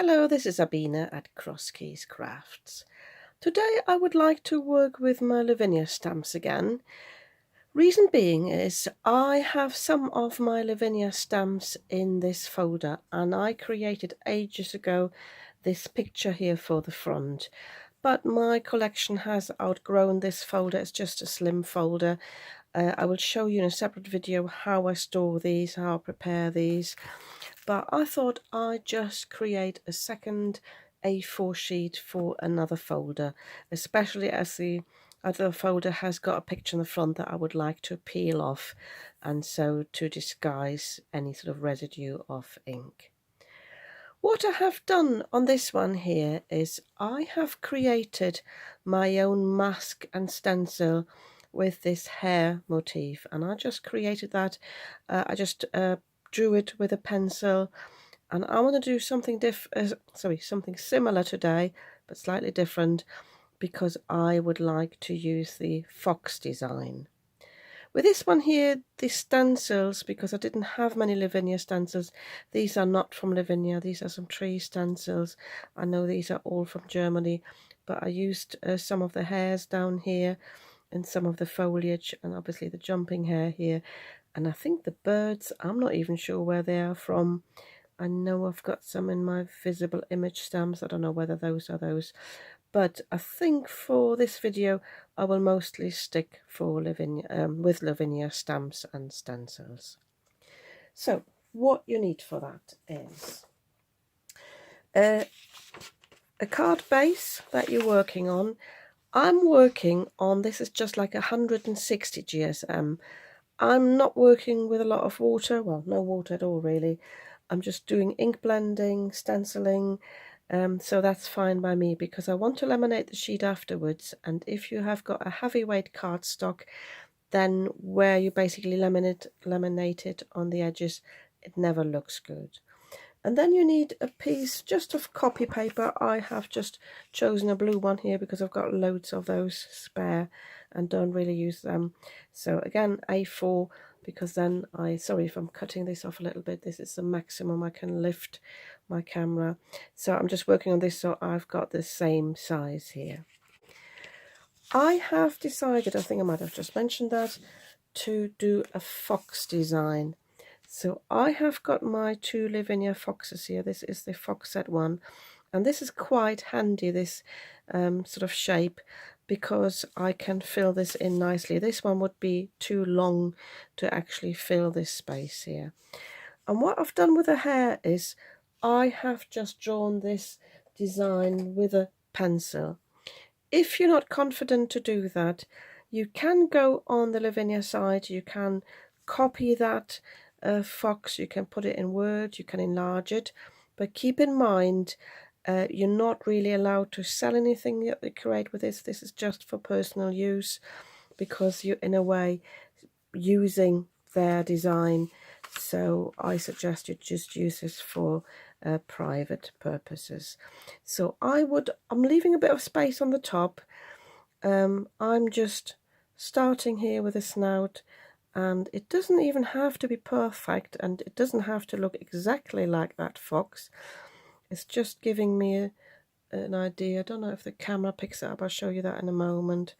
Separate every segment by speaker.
Speaker 1: Hello, this is Lavinia at Cross Keys Crafts. Today I would like to work with my Lavinia stamps again. Reason being is I have some of my Lavinia stamps in this folder, and I created ages ago this picture here for the front. But my collection has outgrown this folder. It's just a slim folder. I will show you in a separate video how I store these, how I prepare these. But I thought I'd just create a second A4 sheet for another folder, especially as the other folder has got a picture in the front that I would like to peel off, and so to disguise any sort of residue of ink. What I have done on this one here is I have created my own mask and stencil with this hair motif, and I just created that. I just drew it with a pencil, and I want to do something something similar today, but slightly different, because I would like to use the fox design. With this one here, the stencils, because I didn't have many Lavinia stencils, these are not from Lavinia, these are some tree stencils. I know these are all from Germany, but I used some of the hairs down here and some of the foliage, and obviously the jumping hair here. And I think the birds, I'm not even sure where they are from. I know I've got some in my visible image stamps. I don't know whether those are those. But I think for this video, I will mostly stick for Lavinia, with Lavinia stamps and stencils. So what you need for that is a card base that you're working on. I'm working on, this is just like 160 GSM. I'm not working with a lot of water, well, no water at all really. I'm just doing ink blending, stenciling, so that's fine by me, because I want to laminate the sheet afterwards. And if you have got a heavyweight cardstock, then where you basically laminate it on the edges, it never looks good. And then you need a piece just of copy paper. I have just chosen a blue one here because I've got loads of those spare and don't really use them. So again, A4, because then sorry if I'm cutting this off a little bit, this is the maximum I can lift my camera. So I'm just working on this so I've got the same size here. I have decided, I think I might have just mentioned that, to do a fox design. So I have got my two Lavinia foxes here. This is the fox set one, and this is quite handy, this sort of shape, because I can fill this in nicely. This one would be too long to actually fill this space here. And what I've done with the hair is I have just drawn this design with a pencil. If you're not confident to do that, you can go on the Lavinia side, you can copy that fox, you can put it in Word, you can enlarge it, but keep in mind you're not really allowed to sell anything that you create with this. This is just for personal use, because you're in a way using their design. So I suggest you just use this for private purposes. So I'm leaving a bit of space on the top. I'm just starting here with a snout, and it doesn't even have to be perfect, and it doesn't have to look exactly like that fox. It's just giving me an idea. I don't know if the camera picks it up, I'll show you that in a moment.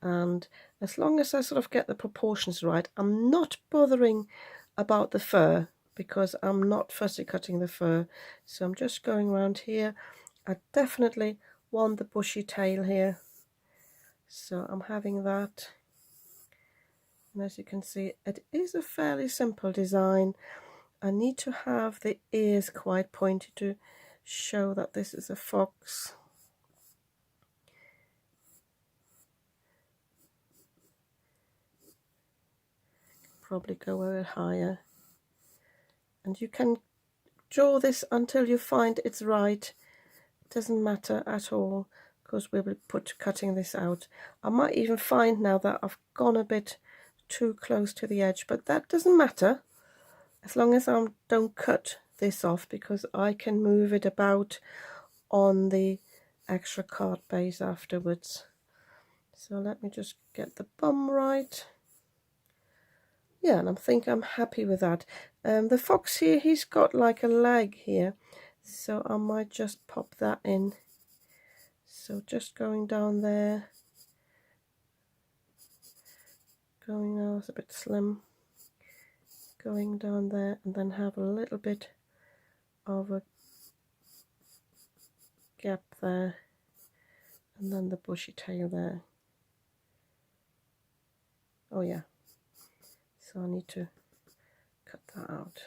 Speaker 1: And as long as I sort of get the proportions right, I'm not bothering about the fur, because I'm not fussy cutting the fur. So I'm just going around here. I definitely want the bushy tail here, so I'm having that. And as you can see, it is a fairly simple design. I need to have the ears quite pointy to show that this is a fox. Probably go a bit higher. And you can draw this until you find it's right. It doesn't matter at all, because we'll be cutting this out. I might even find now that I've gone a bit too close to the edge, but that doesn't matter as long as I don't cut this off, because I can move it about on the extra card base afterwards. So let me just get the bum right. Yeah, and I'm happy with that. The fox here, he's got like a leg here, so I might just pop that in. So just going down there, going now, it's a bit slim, going down there, and then have a little bit of a gap there, and then the bushy tail there. Oh yeah, so I need to cut that out.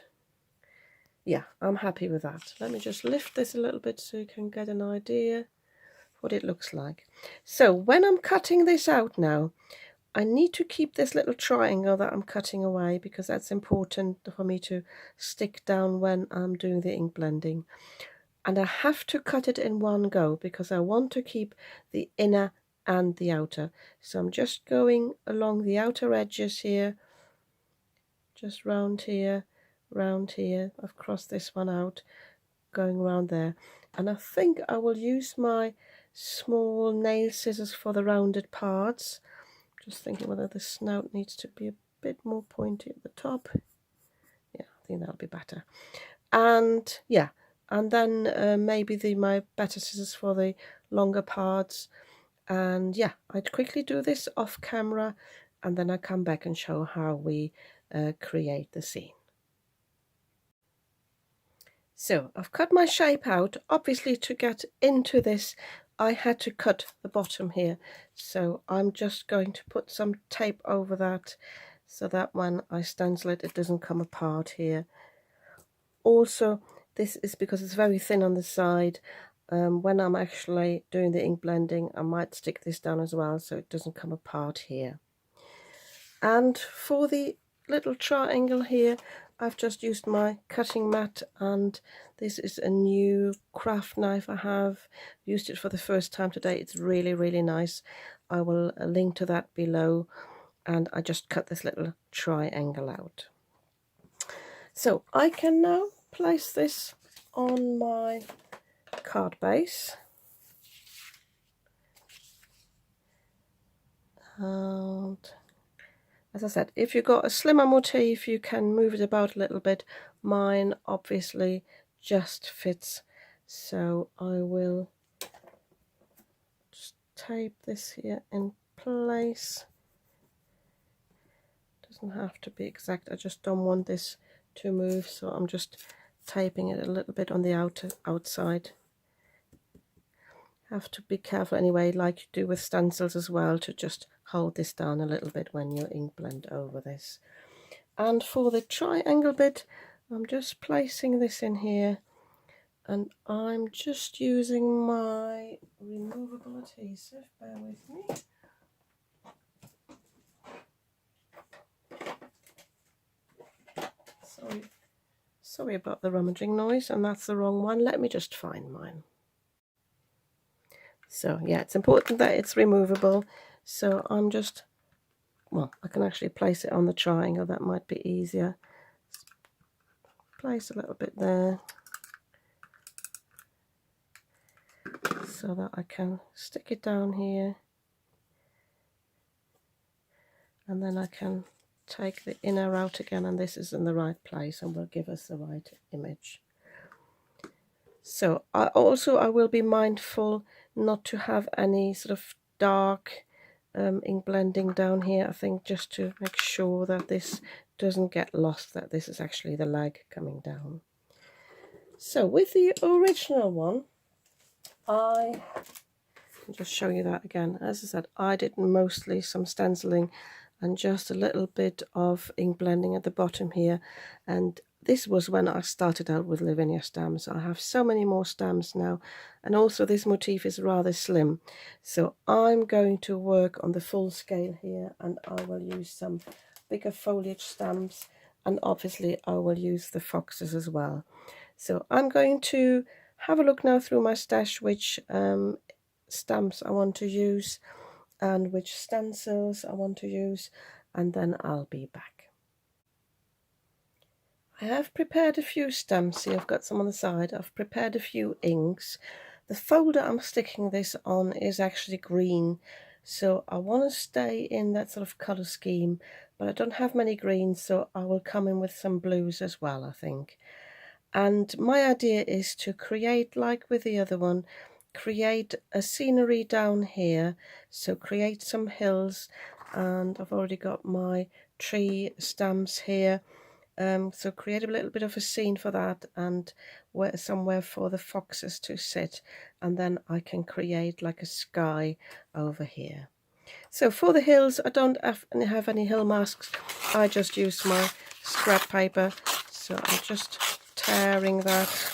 Speaker 1: Yeah, I'm happy with that. Let me just lift this a little bit so you can get an idea what it looks like. So when I'm cutting this out now, I need to keep this little triangle that I'm cutting away, because that's important for me to stick down when I'm doing the ink blending. And I have to cut it in one go because I want to keep the inner and the outer. So I'm just going along the outer edges here, just round here, I've crossed this one out, going around there. And I think I will use my small nail scissors for the rounded parts. Just thinking whether the snout needs to be a bit more pointy at the top. Yeah, I think that'll be better. And yeah, and then maybe my better scissors for the longer parts. And yeah, I'd quickly do this off camera, and then I come back and show how we create the scene. So I've cut my shape out. Obviously, to get into this, I had to cut the bottom here. So I'm just going to put some tape over that so that when I stencil it, it doesn't come apart here. Also, this is because it's very thin on the side. When I'm actually doing the ink blending, I might stick this down as well so it doesn't come apart here. And for the little triangle here, I've just used my cutting mat, and this is a new craft knife I have. Used it for the first time today. It's really, really nice. I will link to that below, and I just cut this little triangle out. So I can now place this on my card base. And as I said, if you've got a slimmer motif, you can move it about a little bit. Mine obviously just fits, so I will just tape this here in place. Doesn't have to be exact, I just don't want this to move, so I'm just taping it a little bit on the outside. Have to be careful anyway, like you do with stencils as well, to just hold this down a little bit when you ink blend over this. And for the triangle bit, I'm just placing this in here, and I'm just using my removable adhesive. Bear with me. Sorry about the rummaging noise, and that's the wrong one. Let me just find mine. So yeah, it's important that it's removable. So I'm just, well, I can actually place it on the triangle. That might be easier. Place a little bit there so that I can stick it down here, and then I can take the inner out again, and this is in the right place and will give us the right image. So I will be mindful not to have any sort of dark ink blending down here, I think, just to make sure that this doesn't get lost, that this is actually the leg coming down. So with the original one, I can just show you that again. As I said, I did mostly some stenciling and just a little bit of ink blending at the bottom here, and this was when I started out with Lavinia stamps. I have so many more stamps now, and also this motif is rather slim, so I'm going to work on the full scale here, and I will use some bigger foliage stamps, and obviously I will use the FOXES as well. So I'm going to have a look now through my stash which stamps I want to use and which stencils I want to use, and then I'll be back. I have prepared a few stamps here. I've got some on the side. I've prepared a few inks. The folder I'm sticking this on is actually green, so I want to stay in that sort of colour scheme, but I don't have many greens, so I will come in with some blues as well, I think. And my idea is to create, like with the other one, create a scenery down here. So create some hills, and I've already got my tree stamps here. So create a little bit of a scene for that, and somewhere for the foxes to sit, and then I can create like a sky over here. So for the hills, I don't have any hill masks. I just use my scrap paper. So I'm just tearing that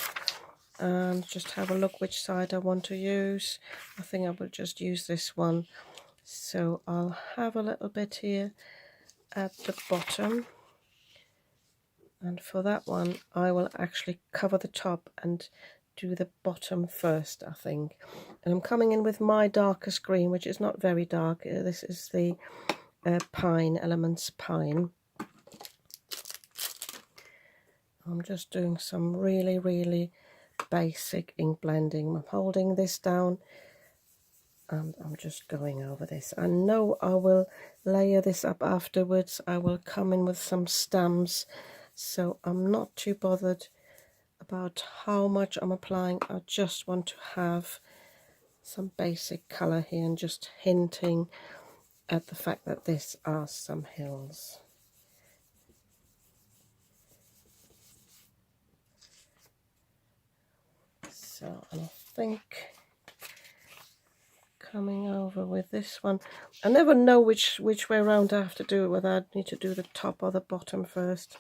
Speaker 1: and just have a look which side I want to use. I think I will just use this one. So I'll have a little bit here at the bottom. And for that one, I will actually cover the top and do the bottom first, I think. And I'm coming in with my darkest green, which is not very dark. This is the Pine, Elements Pine. I'm just doing some really, really basic ink blending. I'm holding this down and I'm just going over this. I know I will layer this up afterwards. I will come in with some stamps, so I'm not too bothered about how much I'm applying. I just want to have some basic colour here and just hinting at the fact that these are some hills. So, and I think coming over with this one, I never know which way around I have to do it, whether I need to do the top or the bottom first.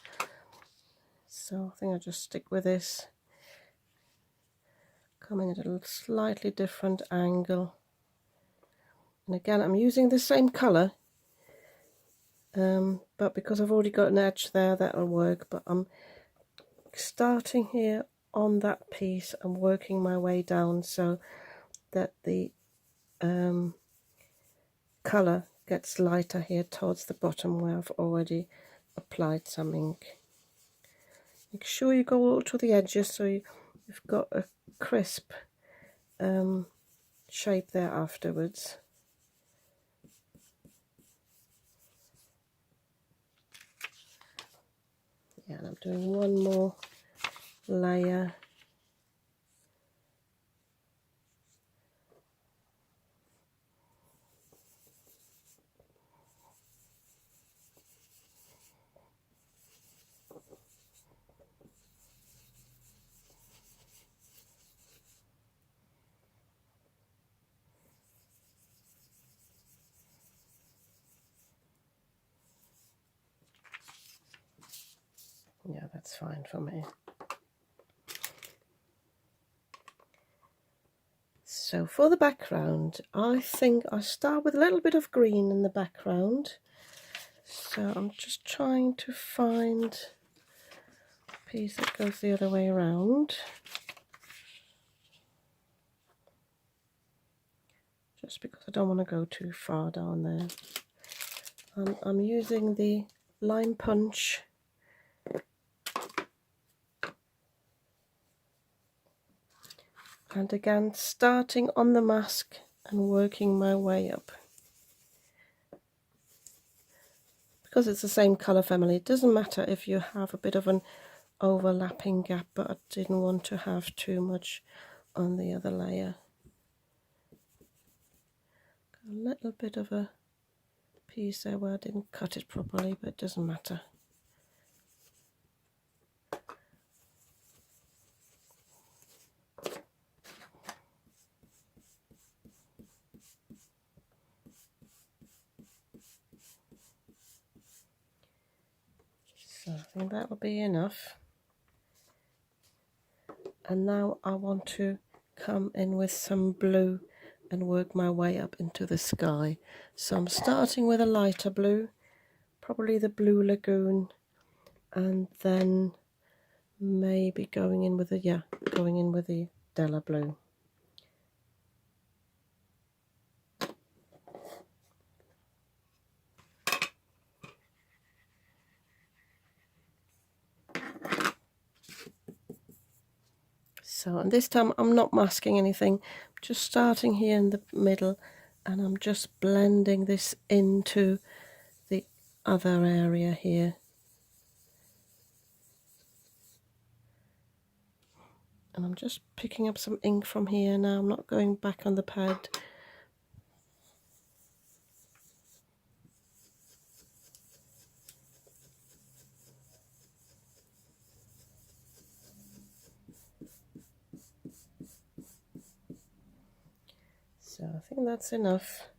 Speaker 1: So I think I'll just stick with this, coming at a slightly different angle. And again, I'm using the same colour, but because I've already got an edge there, that'll work. But I'm starting here on that piece and working my way down so that the colour gets lighter here towards the bottom where I've already applied some ink. Make sure you go all to the edges so you've got a crisp shape there afterwards. Yeah, and I'm doing one more layer. Yeah, that's fine for me. So for the background, I think I start with a little bit of green in the background. So I'm just trying to find a piece that goes the other way around. Just because I don't want to go too far down there. I'm using the line punch. And again, starting on the mask and working my way up. Because it's the same colour family, it doesn't matter if you have a bit of an overlapping gap, but I didn't want to have too much on the other layer. Got a little bit of a piece there where I didn't cut it properly, but it doesn't matter. So I think that will be enough. And now I want to come in with some blue and work my way up into the sky. So I'm starting with a lighter blue, probably the Blue Lagoon, and then maybe going in with the Della blue. So, and this time I'm not masking anything, I'm just starting here in the middle and I'm just blending this into the other area here. And I'm just picking up some ink from here now. I'm not going back on the pad. So I think that's enough.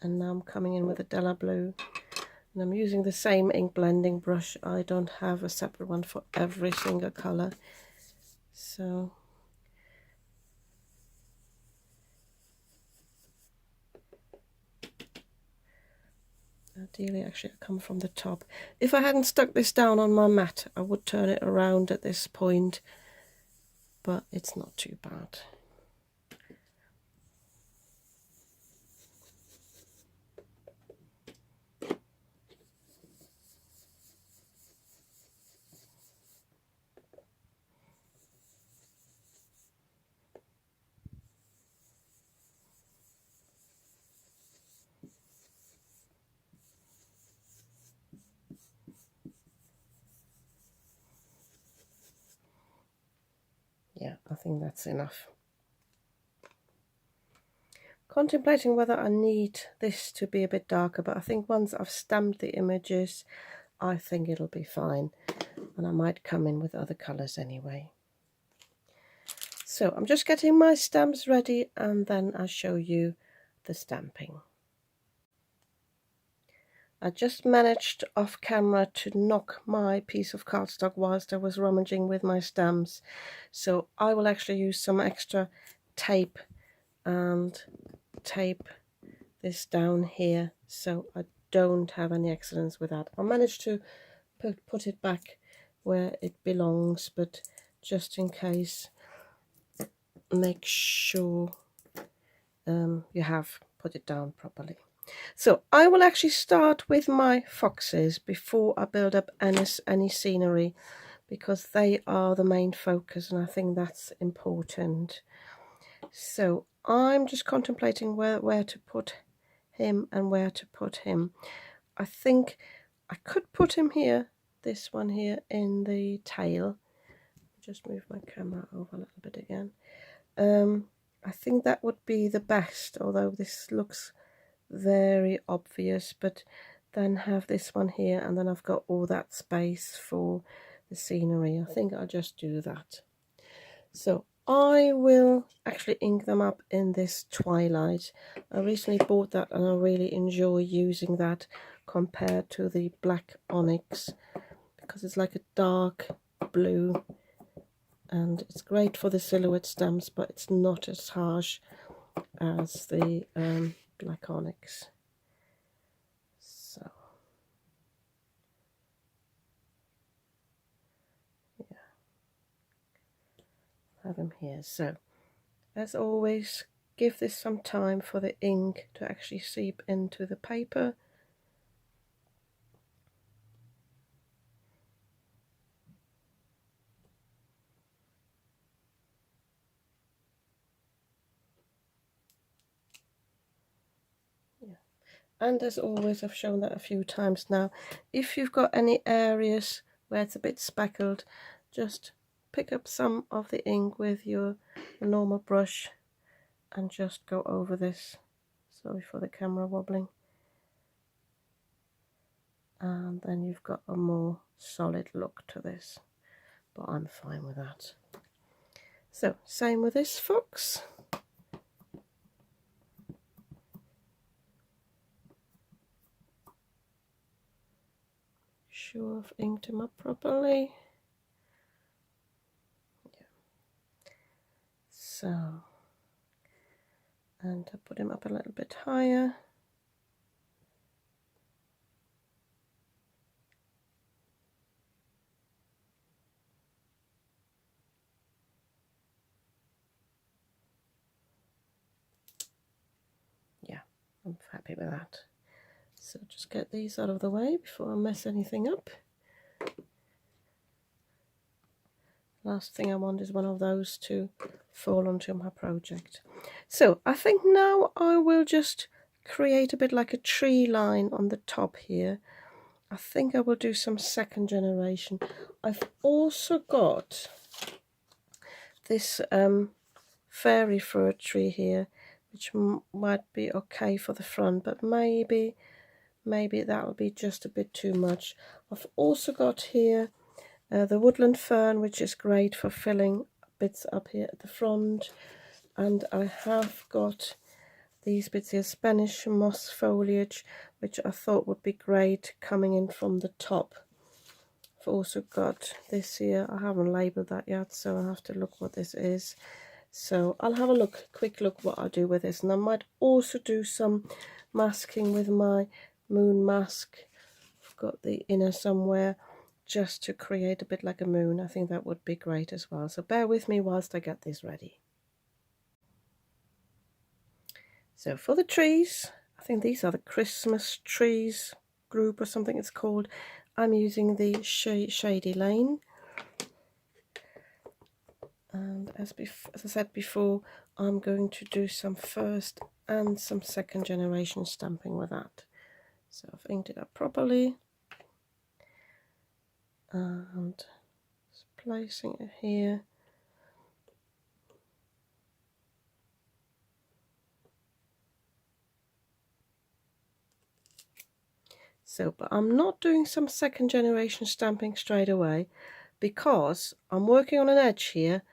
Speaker 1: And now I'm coming in with a Della Blue. And I'm using the same ink blending brush. I don't have a separate one for every single colour. So ideally, actually, I come from the top. If I hadn't stuck this down on my mat, I would turn it around at this point, but it's not too bad. Yeah, I think that's enough. Contemplating whether I need this to be a bit darker, but I think once I've stamped the images, I think it'll be fine. And I might come in with other colours anyway. So I'm just getting my stamps ready and then I'll show you the stamping. I just managed off camera to knock my piece of cardstock whilst I was rummaging with my stamps. So I will actually use some extra tape and tape this down here so I don't have any accidents with that. I managed to put it back where it belongs, but just in case, make sure you have put it down properly. So I will actually start with my foxes before I build up any scenery, because they are the main focus and I think that's important. So I'm just contemplating where to put him and where to put him. I think I could put him here, this one here in the tail. Just move my camera over a little bit again. I think that would be the best, although this looks very obvious, but then have this one here and then I've got all that space for the scenery. I think I'll just do that. So I will actually ink them up in this Twilight. I recently bought that and I really enjoy using that compared to the black onyx, because it's like a dark blue and it's great for the silhouette stamps, but it's not as harsh as the black onyx. So yeah, have him here. So as always, give this some time for the ink to actually seep into the paper. And as always, I've shown that a few times now, if you've got any areas where it's a bit speckled, just pick up some of the ink with your normal brush and just go over this. Sorry for the camera wobbling. And then you've got a more solid look to this, but I'm fine with that. So same with this fox. Sure I've inked him up properly. Yeah. So, and I put him up a little bit higher. Yeah, I'm happy with that. So just get these out of the way before I mess anything up. Last thing I want is one of those to fall onto my project. So I think now I will just create a bit like a tree line on the top here. I think I will do some second generation. I've also got this fairy fruit tree here, which might be okay for the front, but maybe that'll be just a bit too much. I've also got here the woodland fern, which is great for filling bits up here at the front, and I have got these bits here, Spanish moss foliage, which I thought would be great coming in from the top. I've also got this here, I haven't labelled that yet, so I'll have to look what this is. So I'll have a quick look what I'll do with this, and I might also do some masking with my moon mask. I've got the inner somewhere, just to create a bit like a moon. I think that would be great as well. So bear with me whilst I get this ready. So for the trees, I think these are the Christmas trees group or something it's called. I'm using the Shady Lane. And as I said before, I'm going to do some first and some second generation stamping with that. So I've inked it up properly. And just placing it here. So, but I'm not doing some second generation stamping straight away because I'm working on an edge here.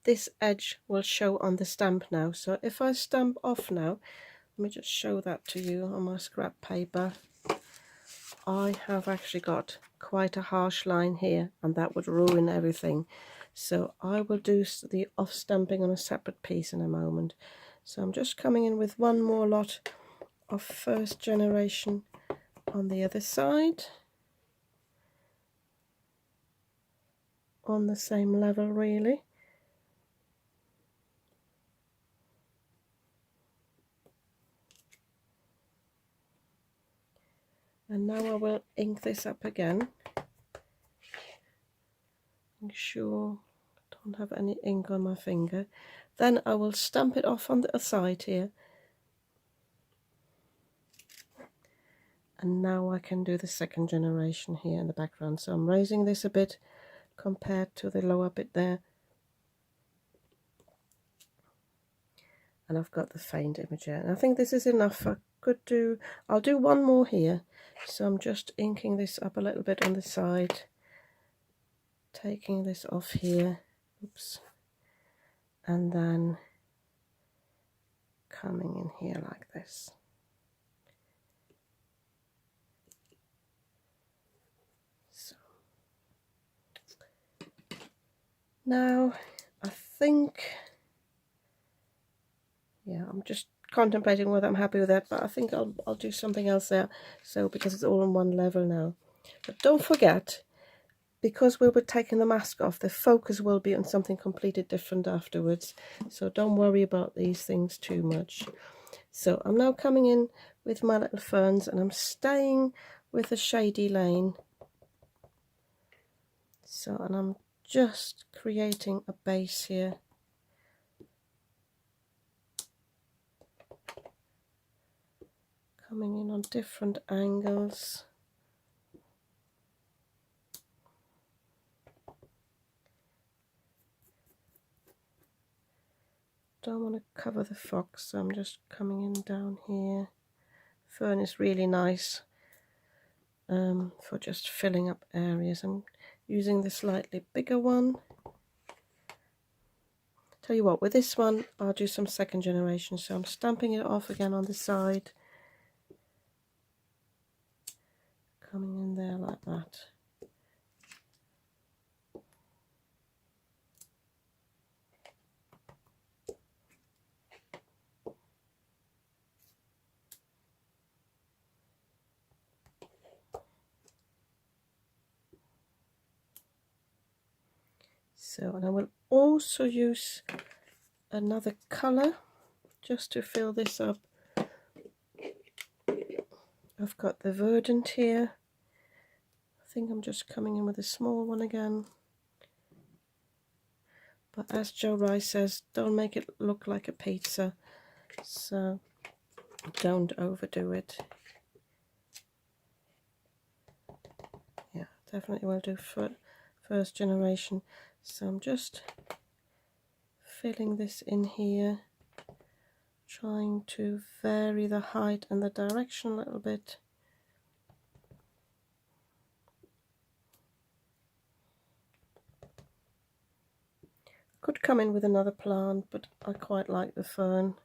Speaker 1: This edge will show on the stamp now. So if I stamp off now, let me just show that to you on my scrap paper. I have actually got quite a harsh line here, and that would ruin everything. So I will do the off stamping on a separate piece in a moment. So I'm just coming in with one more lot of first generation on the other side, on the same level really. And now I will ink this up again. Make sure I don't have any ink on my finger. Then I will stamp it off on the other side here. And now I can do the second generation here in the background. So I'm raising this a bit compared to the lower bit there. And I've got the faint image here. And I think this is enough. I'll do one more here. So I'm just inking this up a little bit on the side. Taking this off here. Oops. And then coming in here like this. So now I think, yeah, I'm just contemplating whether I'm happy with that, but I think I'll do something else there. So because it's all on one level now. But don't forget, because we'll be taking the mask off, the focus will be on something completely different afterwards. So don't worry about these things too much. So I'm now coming in with my little ferns, and I'm staying with the Shady Lane. So, and I'm just creating a base here. Coming in on different angles. Don't want to cover the fox, so I'm just coming in down here. Fern is really nice for just filling up areas. I'm using the slightly bigger one. Tell you what, with this one I'll do some second generation, so I'm stamping it off again on the side. Coming in there like that. So, and I will also use another colour just to fill this up. I've got the verdant here. I think I'm just coming in with a small one again. But as Joe Rice says, don't make it look like a pizza. So don't overdo it. Yeah, definitely will do for first generation. So I'm just filling this in here, trying to vary the height and the direction a little bit. Could come in with another plant, but I quite like the fern.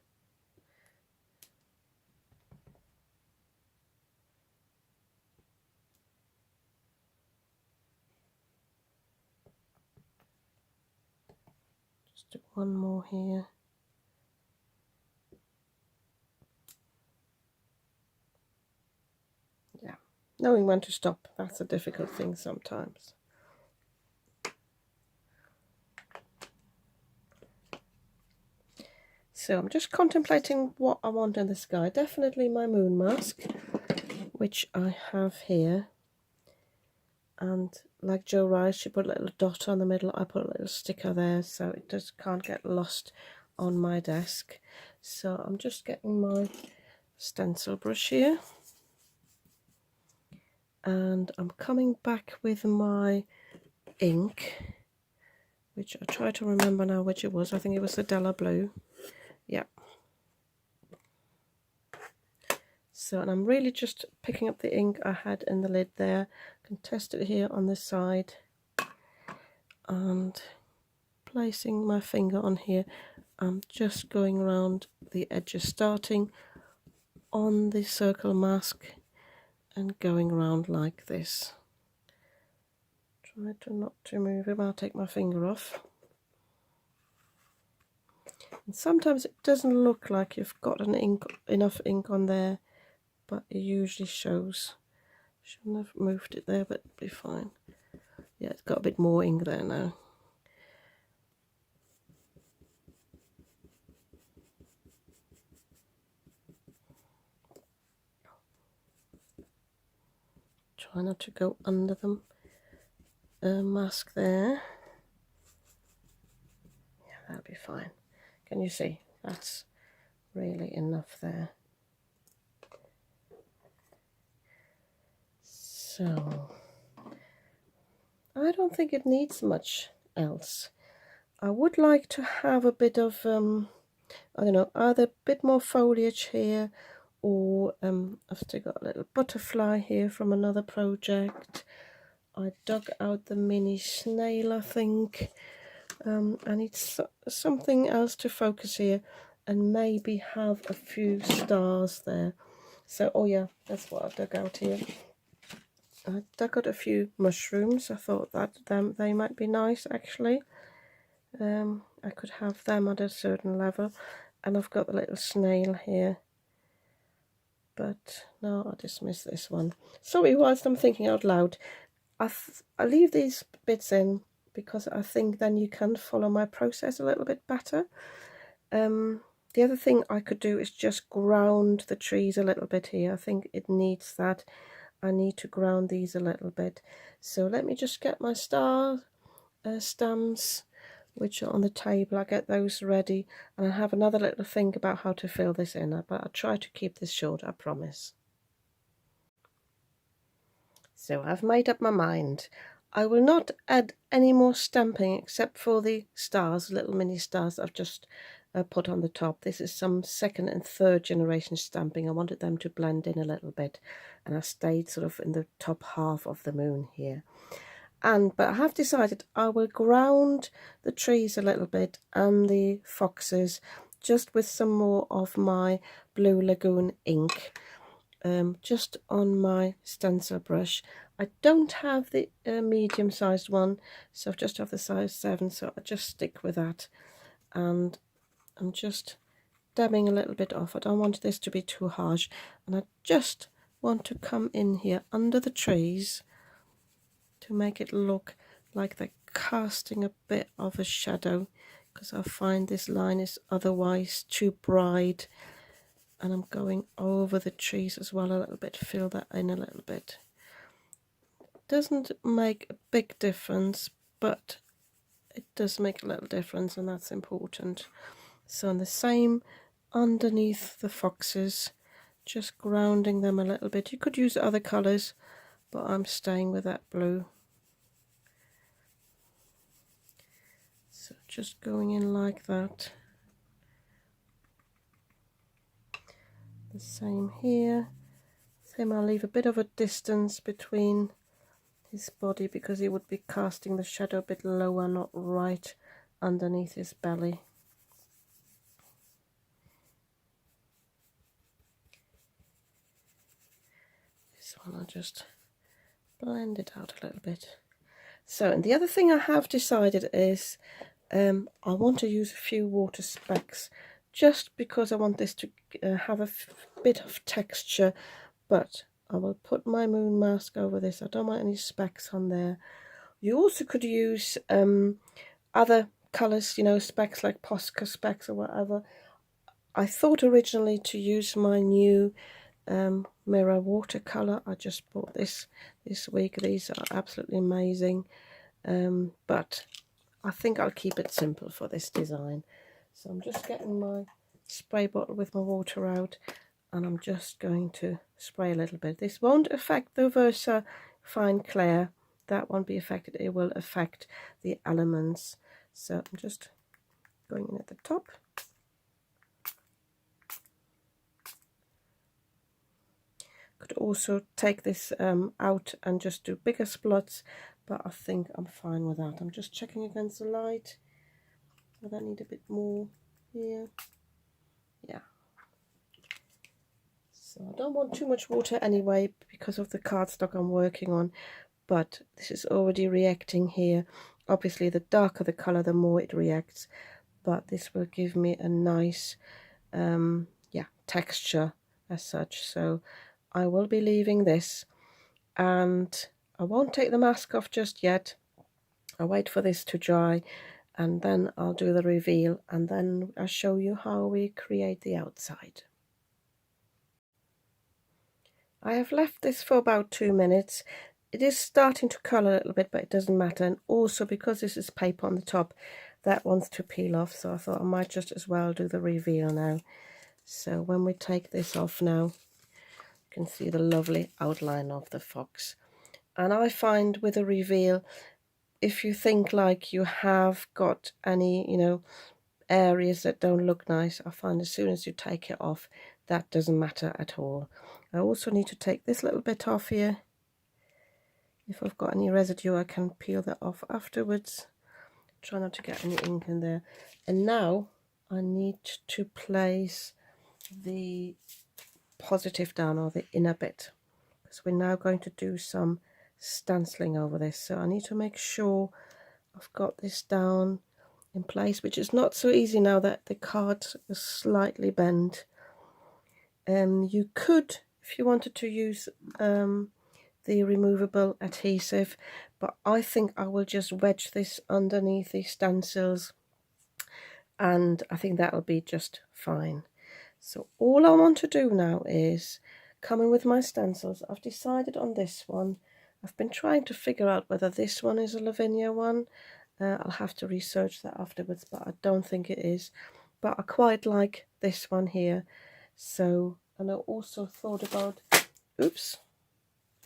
Speaker 1: Just do one more here. Yeah, knowing when to stop, that's a difficult thing sometimes. So I'm just contemplating what I want in the sky. Definitely my moon mask, which I have here. And like Jo Rice, she put a little dot on the middle. I put a little sticker there so it just can't get lost on my desk. So I'm just getting my stencil brush here. And I'm coming back with my ink, which I try to remember now which it was. I think it was the Della Blue. Yeah. So, and I'm really just picking up the ink I had in the lid there. I can test it here on this side. And placing my finger on here, I'm just going around the edges, starting on the circle mask and going around like this. Try to not to move it. I'll take my finger off. And sometimes it doesn't look like you've got enough ink on there, but it usually shows. Shouldn't have moved it there, but it'll be fine. Yeah, it's got a bit more ink there now. Try not to go under the mask there. Yeah, that'll be fine. Can you see? That's really enough there. So, I don't think it needs much else. I would like to have a bit of, I don't know, either a bit more foliage here, or I've still got a little butterfly here from another project. I dug out the mini snail, I think. I need something else to focus here, and maybe have a few stars there. So, oh yeah, that's what I dug out here. I dug out a few mushrooms. I thought that they might be nice, actually. I could have them at a certain level. And I've got the little snail here. But no, I dismiss this one. Sorry, whilst I'm thinking out loud, I leave these bits in because I think then you can follow my process a little bit better. The other thing I could do is just ground the trees a little bit here. I think it needs that. I need to ground these a little bit. So let me just get my star stamps, which are on the table. I get those ready, and I have another little think about how to fill this in, but I'll try to keep this short, I promise. So I've made up my mind. I will not add any more stamping except for the stars, little mini stars I've just put on the top. This is some second and third generation stamping. I wanted them to blend in a little bit, and I stayed sort of in the top half of the moon here. But I have decided I will ground the trees a little bit and the foxes just with some more of my Blue Lagoon ink, just on my stencil brush. I don't have the medium-sized one, so I just have the size 7, so I just stick with that. And I'm just dabbing a little bit off. I don't want this to be too harsh, and I just want to come in here under the trees to make it look like they're casting a bit of a shadow, because I find this line is otherwise too bright. And I'm going over the trees as well a little bit, fill that in a little bit. Doesn't make a big difference, but it does make a little difference, and that's important. So in the same underneath the foxes, just grounding them a little bit. You could use other colours, but I'm staying with that blue. So just going in like that. The same here. Same, I'll leave a bit of a distance between his body because he would be casting the shadow a bit lower, not right underneath his belly. This one I'll just blend it out a little bit. So, and the other thing I have decided is I want to use a few water specks just because I want this to have a bit of texture, but I will put my moon mask over this. I don't want any specks on there. You also could use other colours, you know, specks like Posca specks or whatever. I thought originally to use my new mirror watercolour. I just bought this week. These are absolutely amazing, but I think I'll keep it simple for this design. So I'm just getting my spray bottle with my water out, and I'm just going to spray a little bit. This won't affect the Versa Fine Clair. That won't be affected. It will affect the elements. So I'm just going in at the top. Could also take this out and just do bigger splots, but I think I'm fine with that. I'm just checking against the light. I don't need a bit more here. Yeah. So I don't want too much water anyway because of the cardstock I'm working on, but this is already reacting here. Obviously the darker the colour, the more it reacts, but this will give me a nice yeah, texture as such. So I will be leaving this, and I won't take the mask off just yet. I'll wait for this to dry, and then I'll do the reveal, and then I'll show you how we create the outside. I have left this for about 2 minutes. It is starting to colour a little bit, but it doesn't matter. And also because this is paper on the top, that wants to peel off, so I thought I might just as well do the reveal now. So when we take this off now, you can see the lovely outline of the fox. And I find with a reveal, if you think like you have got any, you know, areas that don't look nice, I find as soon as you take it off, that doesn't matter at all. I also need to take this little bit off here. If I've got any residue, I can peel that off afterwards. Try not to get any ink in there. And now I need to place the positive down, or the inner bit, because we're now going to do some stenciling over this. So I need to make sure I've got this down in place, which is not so easy now that the card is slightly bent. You could, if you wanted to, use the removable adhesive, but I think I will just wedge this underneath the stencils, and I think that'll be just fine. So all I want to do now is come in with my stencils. I've decided on this one. I've been trying to figure out whether this one is a Lavinia one. I'll have to research that afterwards, but I don't think it is. But I quite like this one here. So, and I also thought about, oops,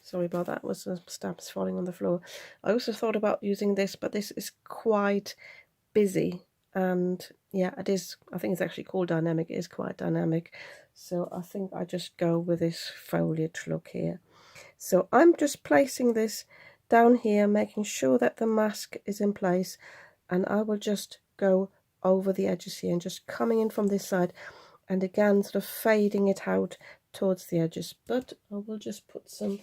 Speaker 1: sorry about that, was some stamps falling on the floor. I also thought about using this, but this is quite busy, and yeah, it is, I think it's actually called dynamic. It is quite dynamic, so I think I just go with this foliage look here. So I'm just placing this down here, making sure that the mask is in place, and I will just go over the edges here and just coming in from this side, and again sort of fading it out towards the edges. But I will just put some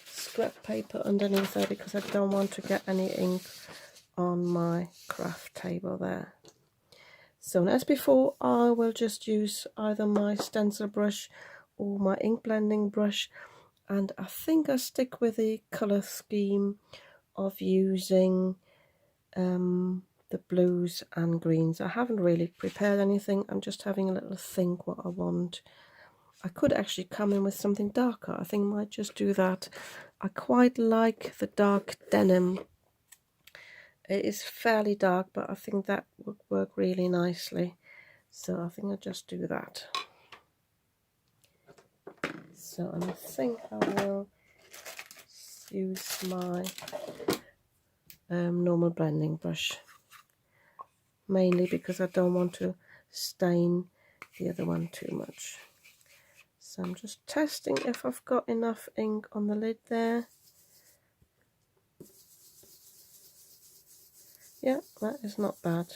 Speaker 1: scrap paper underneath there because I don't want to get any ink on my craft table there. So as before, I will just use either my stencil brush or my ink blending brush, and I think I stick with the colour scheme of using the blues and greens. I haven't really prepared anything, I'm just having a little think what I want. I could actually come in with something darker. I think I might just do that. I quite like the dark denim. It is fairly dark, but I think that would work really nicely. So I think I'll just do that. So and I think I will use my normal blending brush. mainly because I don't want to stain the other one too much. So I'm just testing if I've got enough ink on the lid there. Yeah, that is not bad.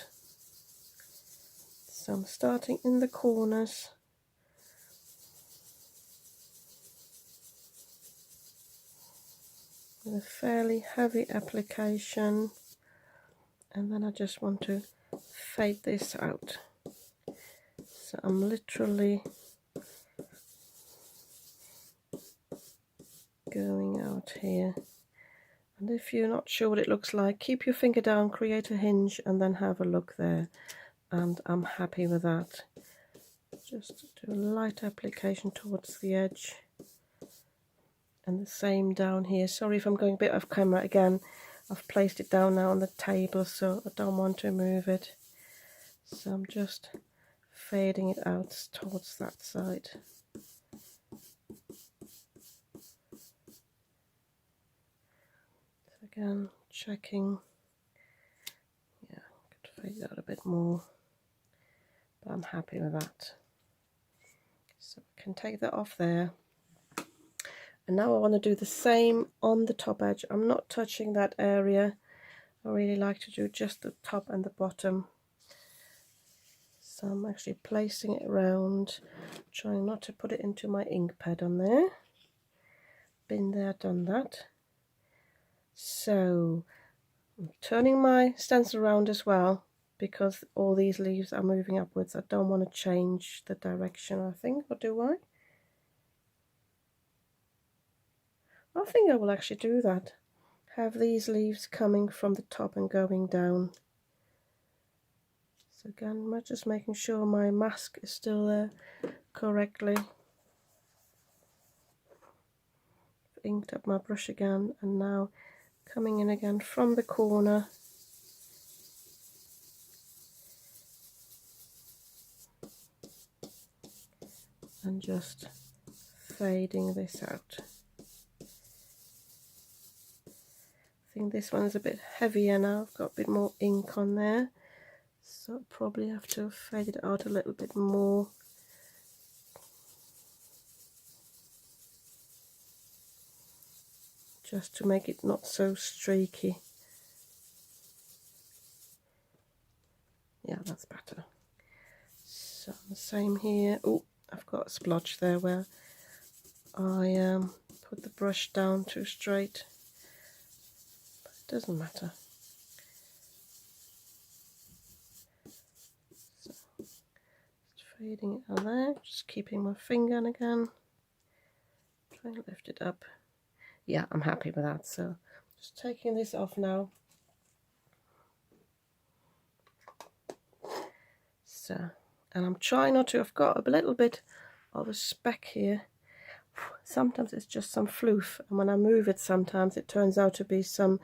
Speaker 1: So I'm starting in the corners. With a fairly heavy application, and then I just want to fade this out. So I'm literally going out here, and if you're not sure what it looks like, keep your finger down, create a hinge, and then have a look there, and I'm happy with that. Just do a light application towards the edge, and the same down here. Sorry if I'm going a bit off camera again. I've placed it down now on the table, so I don't want to move it. So I'm just fading it out towards that side. So again, checking. Yeah, could fade it out a bit more, but I'm happy with that. So I can take that off there. And now I want to do the same on the top edge. I'm not touching that area. I really like to do just the top and the bottom. So I'm actually placing it around, trying not to put it into my ink pad on there. Been there, done that. So I'm turning my stencil around as well, because all these leaves are moving upwards. I don't want to change the direction, I think, or do I? I think I will actually do that. Have these leaves coming from the top and going down. So again, I'm just making sure my mask is still there correctly. Inked up my brush again, and now coming in again from the corner. And just fading this out. I think this one is a bit heavier now. I've got a bit more ink on there, so I'll probably have to fade it out a little bit more. Just to make it not so streaky. Yeah, that's better. So the same here. Oh, I've got a splotch there where I put the brush down too straight. But it doesn't matter. So just fading it out there, just keeping my finger on again. Try and lift it up. Yeah, I'm happy with that. So just taking this off now. So, and I'm trying not to, I've got a little bit of a speck here. Sometimes it's just some floof, and when I move it sometimes it turns out to be some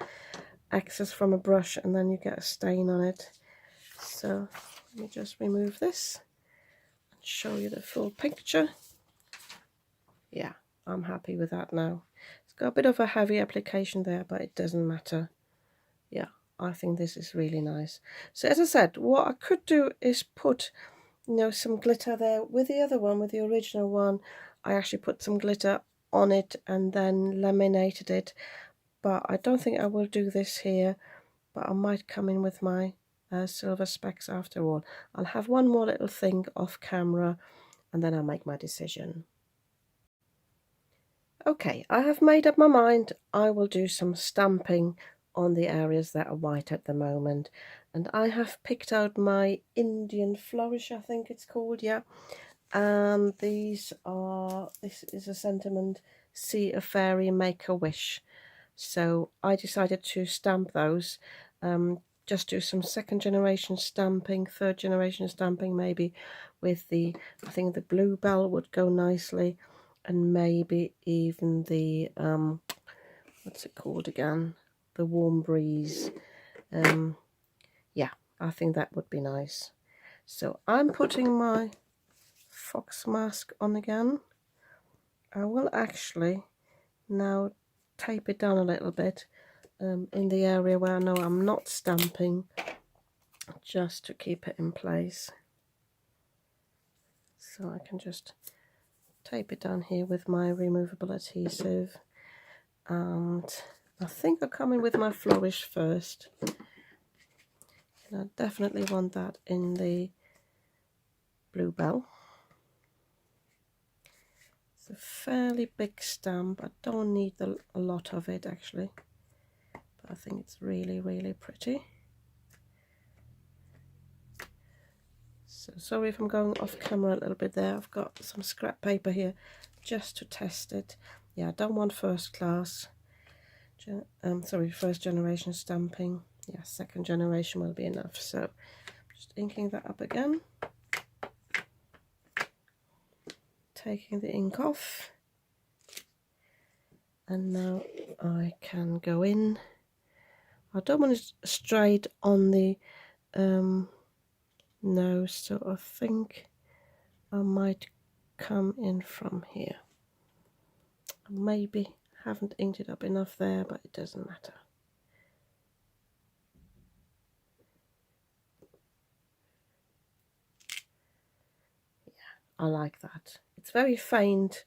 Speaker 1: excess from a brush, and then you get a stain on it. So let me just remove this and show you the full picture. Yeah, I'm happy with that now. It's got a bit of a heavy application there, but it doesn't matter. Yeah, I think this is really nice. So as I said, what I could do is put, you know, some glitter there. With the other one, with the original one, I actually put some glitter on it and then laminated it, but I don't think I will do this here. But I might come in with my silver specks after all. I'll have one more little thing off camera, and then I'll make my decision. Okay, I have made up my mind. I will do some stamping on the areas that are white at the moment, and I have picked out my Indian Flourish, I think it's called, yeah. And this is a sentiment, see a fairy, make a wish. So I decided to stamp those, just do some second generation stamping, third generation stamping maybe, with the, I think the bluebell would go nicely, and maybe even the what's it called again, the warm breeze. Yeah, I think that would be nice. So I'm putting my fox mask on again. I will actually now tape it down a little bit in the area where I know I'm not stamping, just to keep it in place. So I can just tape it down here with my removable adhesive, and I think I'll come in with my flourish first, and I definitely want that in the bluebell. It's a fairly big stamp. I don't need a lot of it actually, but I think it's really, really pretty. So sorry if I'm going off camera a little bit there. I've got some scrap paper here just to test it. Yeah, I don't want first class. First generation stamping. Yeah, second generation will be enough. So just inking that up again. Taking the ink off. And now I can go in. I don't want it straight on the nose, so I think I might come in from here. Maybe haven't inked it up enough there, but it doesn't matter. Yeah, I like that. It's very faint,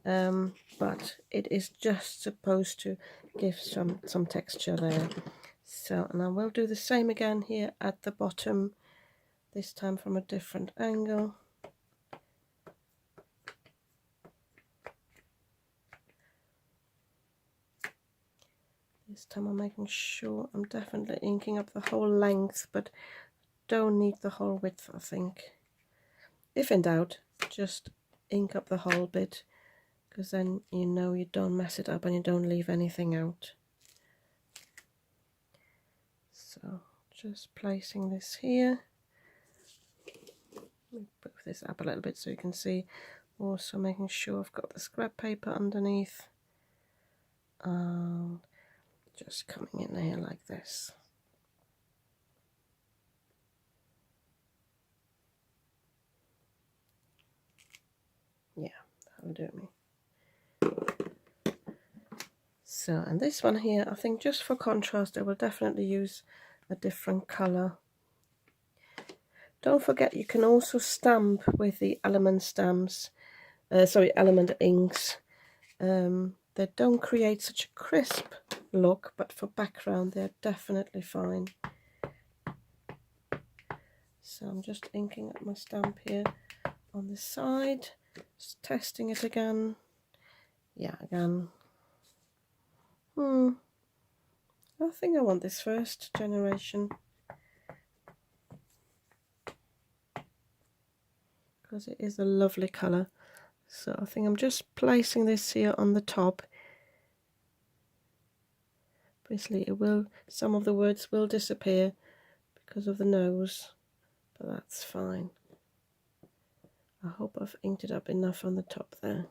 Speaker 1: but it is just supposed to give some texture there. So, and I will do the same again here at the bottom, this time from a different angle. This time I'm making sure I'm definitely inking up the whole length, but don't need the whole width, I think. If in doubt, just ink up the whole bit, because then you know you don't mess it up and you don't leave anything out. So just placing this here. Let me move this up a little bit so you can see. Also making sure I've got the scrap paper underneath. And just coming in here like this. Yeah, that'll do me. So, and this one here, I think just for contrast, I will definitely use a different colour. Don't forget, you can also stamp with the element stamps, element inks. They don't create such a crisp look, but for background they're definitely fine. So I'm just inking up my stamp here on the side, just testing it again. Yeah, again. I think I want this first generation, because it is a lovely colour. So I think I'm just placing this here on the top. Obviously some of the words will disappear because of the nose, but that's fine. I hope I've inked it up enough on the top there.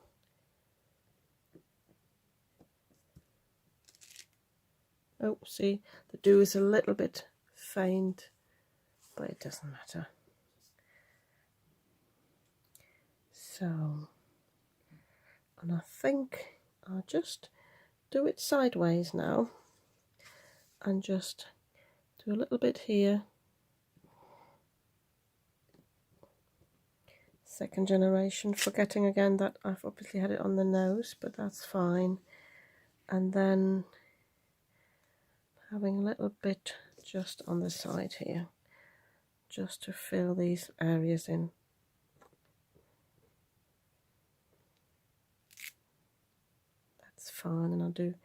Speaker 1: Oh, see, the dew is a little bit faint, but it doesn't matter. So, and I think I'll just do it sideways now and just do a little bit here. Second generation, forgetting again that I've obviously had it on the nose, but that's fine. And then having a little bit just on the side here, just to fill these areas in. That's fine, and I'll do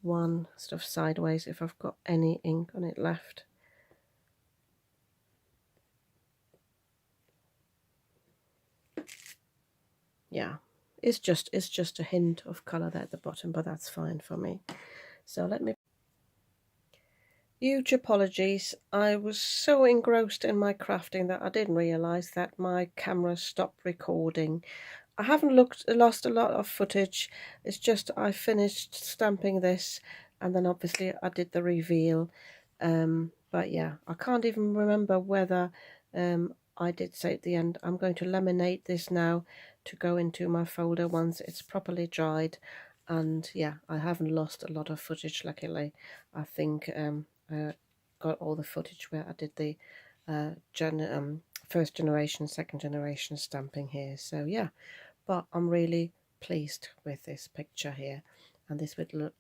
Speaker 1: one sort of sideways if I've got any ink on it left. Yeah, it's just a hint of colour there at the bottom, but that's fine for me. So let me... Huge apologies, I was so engrossed in my crafting that I didn't realise that my camera stopped recording. I haven't lost a lot of footage. It's just I finished stamping this, and then obviously I did the reveal. But yeah, I can't even remember whether I did say at the end, I'm going to laminate this now to go into my folder once it's properly dried. And yeah, I haven't lost a lot of footage, luckily. I think got all the footage where I did the first generation, second generation stamping here. So yeah, but I'm really pleased with this picture here, and this will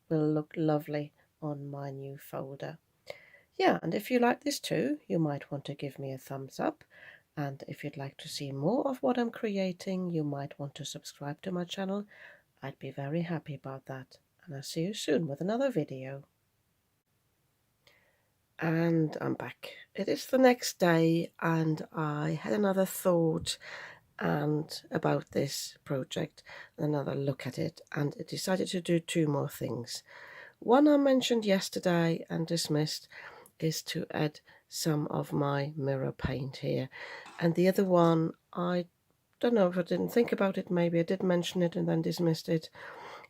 Speaker 1: look lovely on my new folder. Yeah, and if you like this too, you might want to give me a thumbs up. And if you'd like to see more of what I'm creating, you might want to subscribe to my channel. I'd be very happy about that. And I'll see you soon with another video. And I'm back. It is the next day, and I had another thought and about this project, another look at it, and I decided to do two more things. One I mentioned yesterday and dismissed is to add some of my mirror paint here, and the other one, I don't know if I didn't think about it, maybe I did mention it and then dismissed it,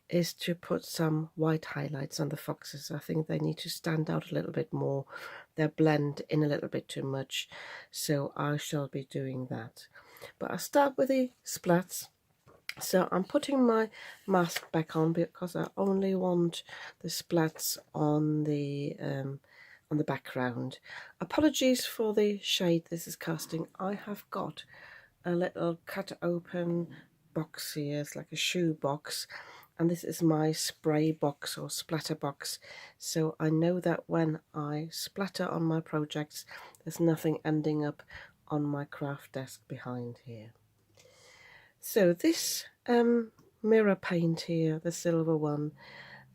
Speaker 1: is to put some white highlights on the foxes. I think they need to stand out a little bit more. They blend in a little bit too much, so I shall be doing that. But I'll start with the splats. So I'm putting my mask back on because I only want the splats on the background. Apologies for the shade this is casting. I have got a little cut open box here. It's like a shoe box, and this is my spray box or splatter box, so I know that when I splatter on my projects there's nothing ending up on my craft desk behind here. So this mirror paint here, the silver one,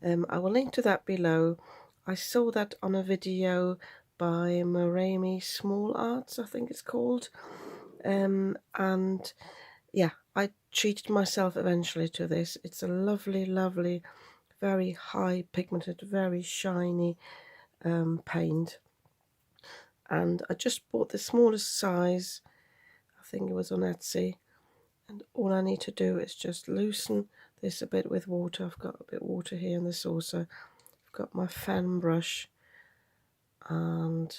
Speaker 1: I will link to that below. I saw that on a video by Marami Small Arts, I think it's called, and yeah, I treated myself eventually to this. It's a lovely, lovely, very high pigmented, very shiny paint, and I just bought the smallest size. I think it was on Etsy, and all I need to do is just loosen this a bit with water. I've got a bit of water here in the saucer. I've got my fan brush, and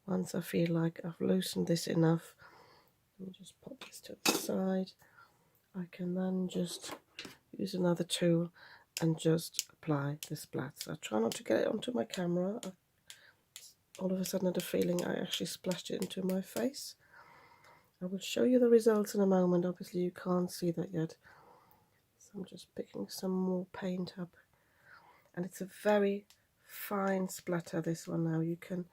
Speaker 1: once I feel like I've loosened this enough, let me just pop this to the side. I can then just use another tool and just apply the splats. I try not to get it onto my camera. All of a sudden I had a feeling I actually splashed it into my face. I will show you the results in a moment. Obviously you can't see that yet. So I'm just picking some more paint up. And it's a very fine splatter, this one now. You can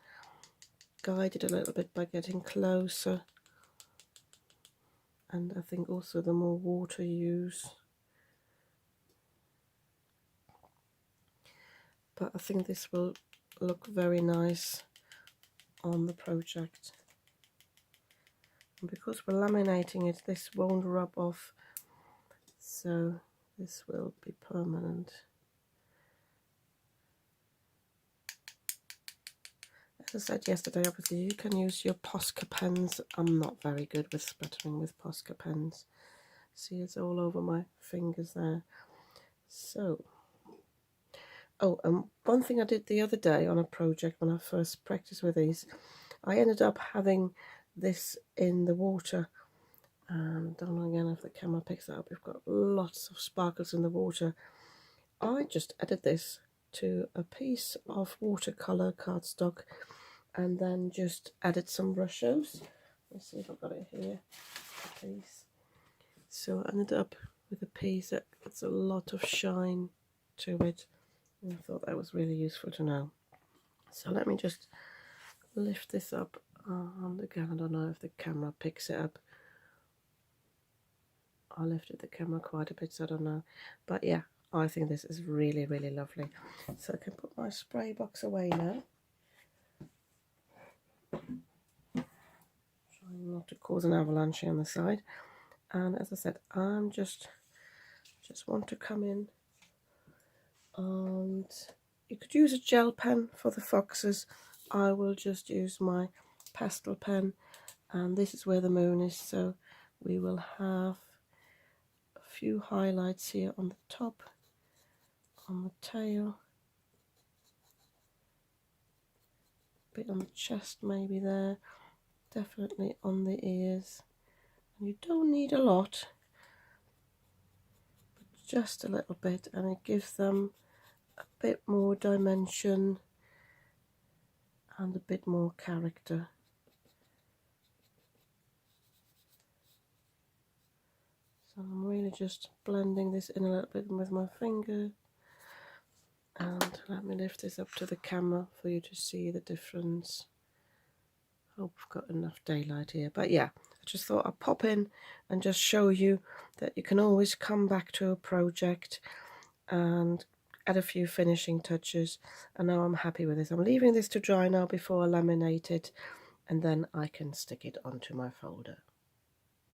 Speaker 1: guide it a little bit by getting closer. And I think also the more water you use. But I think this will look very nice on the project. And because we're laminating it, this won't rub off, so this will be permanent. As I said yesterday, obviously you can use your Posca pens. I'm not very good with splattering with Posca pens. See, it's all over my fingers there. So, oh, and one thing I did the other day on a project when I first practiced with these, I ended up having this in the water, and I don't know again if the camera picks that up. We've got lots of sparkles in the water. I just added this to a piece of watercolor cardstock and then just added some brushes. Let's see if I've got it here, a piece. So I ended up with a piece that gets a lot of shine to it, and I thought that was really useful to know. So let me just lift this up, and again I don't know if the camera picks it up. I lifted the camera quite a bit, so I don't know, but yeah, I think this is really, really lovely. So I can put my spray box away now, trying not to cause an avalanche on the side. And as I said, I'm just want to come in, and you could use a gel pen for the foxes. I will just use my pastel pen, and this is where the moon is, so we will have a few highlights here on the top, on the tail, a bit on the chest maybe there, definitely on the ears. And you don't need a lot, but just a little bit, and it gives them a bit more dimension and a bit more character. So I'm really just blending this in a little bit with my finger. And let me lift this up to the camera for you to see the difference. Hope I've got enough daylight here. But yeah, I just thought I'd pop in and just show you that you can always come back to a project and add a few finishing touches. And now I'm happy with this. I'm leaving this to dry now before I laminate it, and then I can stick it onto my folder.